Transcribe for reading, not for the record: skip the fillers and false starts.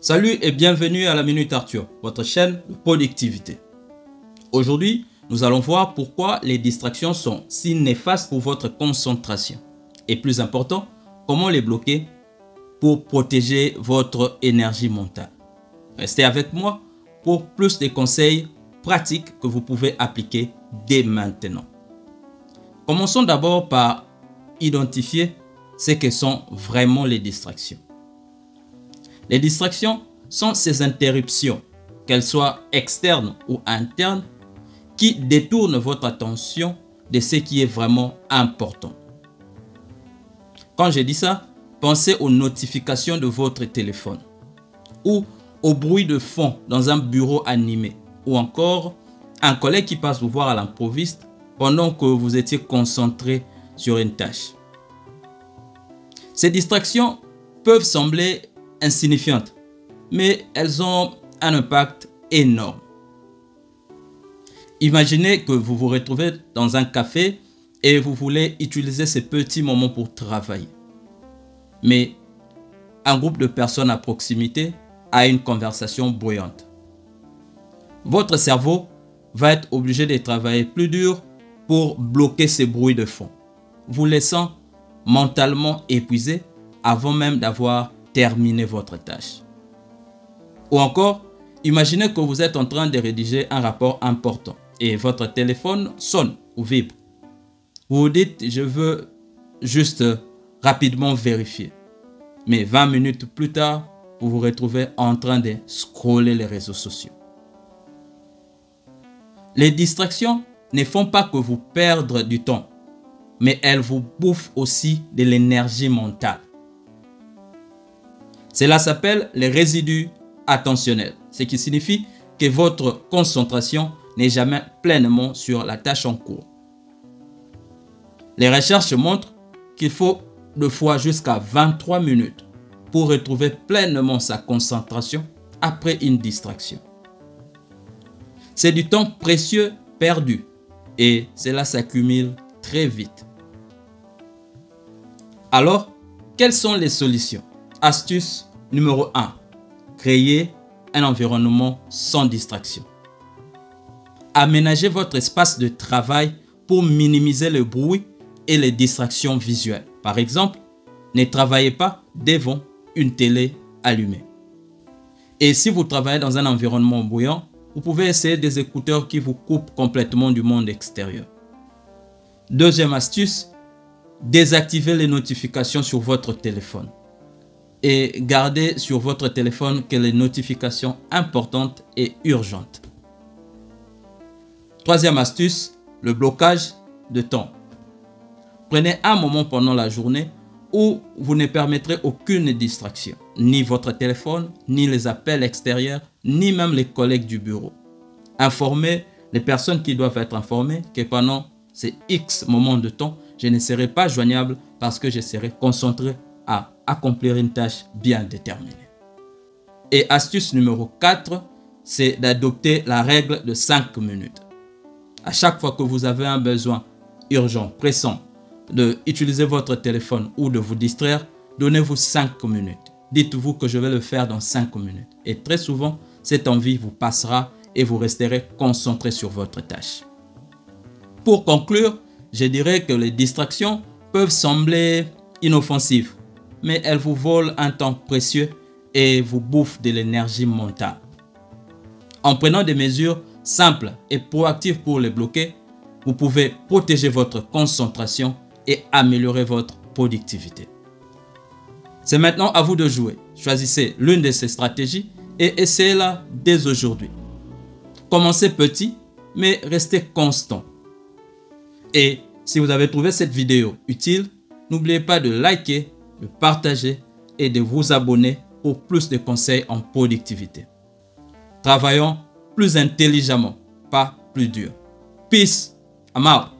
Salut et bienvenue à la Minute Arthur, votre chaîne de productivité. Aujourd'hui, nous allons voir pourquoi les distractions sont si néfastes pour votre concentration. Et plus important, comment les bloquer pour protéger votre énergie mentale. Restez avec moi pour plus de conseils pratiques que vous pouvez appliquer dès maintenant. Commençons d'abord par identifier ce que sont vraiment les distractions. Les distractions sont ces interruptions, qu'elles soient externes ou internes, qui détournent votre attention de ce qui est vraiment important. Quand je dis ça, pensez aux notifications de votre téléphone ou au bruit de fond dans un bureau animé ou encore un collègue qui passe vous voir à l'improviste pendant que vous étiez concentré sur une tâche. Ces distractions peuvent sembler insignifiantes, mais elles ont un impact énorme. Imaginez que vous vous retrouvez dans un café et vous voulez utiliser ces petits moments pour travailler. Mais un groupe de personnes à proximité a une conversation bruyante. Votre cerveau va être obligé de travailler plus dur pour bloquer ces bruits de fond, vous laissant mentalement épuisé avant même d'avoir terminé votre tâche. Ou encore, imaginez que vous êtes en train de rédiger un rapport important et votre téléphone sonne ou vibre. Vous vous dites, je veux juste rapidement vérifier. Mais 20 minutes plus tard, vous vous retrouvez en train de scroller les réseaux sociaux. Les distractions ne font pas que vous perdre du temps, mais elles vous bouffent aussi de l'énergie mentale. Cela s'appelle les résidus attentionnels, ce qui signifie que votre concentration n'est jamais pleinement sur la tâche en cours. Les recherches montrent qu'il faut de fois jusqu'à 23 minutes pour retrouver pleinement sa concentration après une distraction. C'est du temps précieux perdu et cela s'accumule très vite. Alors, quelles sont les solutions? Astuce numéro 1. Créer un environnement sans distraction. Aménagez votre espace de travail pour minimiser le bruit et les distractions visuelles. Par exemple, ne travaillez pas devant une télé allumée. Et si vous travaillez dans un environnement bruyant, vous pouvez essayer des écouteurs qui vous coupent complètement du monde extérieur. Deuxième astuce, désactivez les notifications sur votre téléphone. Et gardez sur votre téléphone que les notifications importantes et urgentes. Troisième astuce, le blocage de temps. Prenez un moment pendant la journée où vous ne permettrez aucune distraction, ni votre téléphone, ni les appels extérieurs, ni même les collègues du bureau. Informez les personnes qui doivent être informées que pendant ces X moments de temps, je ne serai pas joignable parce que je serai concentré à accomplir une tâche bien déterminée. Et astuce numéro 4, c'est d'adopter la règle de 5 minutes. À chaque fois que vous avez un besoin urgent, pressant, d'utiliser votre téléphone ou de vous distraire, donnez-vous 5 minutes. Dites-vous que je vais le faire dans 5 minutes. Et très souvent, cette envie vous passera et vous resterez concentré sur votre tâche. Pour conclure, je dirais que les distractions peuvent sembler inoffensives, mais elles vous volent un temps précieux et vous bouffent de l'énergie mentale. En prenant des mesures simples et proactives pour les bloquer, vous pouvez protéger votre concentration et améliorer votre productivité. C'est maintenant à vous de jouer. Choisissez l'une de ces stratégies et essayez-la dès aujourd'hui. Commencez petit, mais restez constant. Et si vous avez trouvé cette vidéo utile, n'oubliez pas de liker, de partager et de vous abonner pour plus de conseils en productivité. Travaillons plus intelligemment, pas plus dur. Peace, I'm out.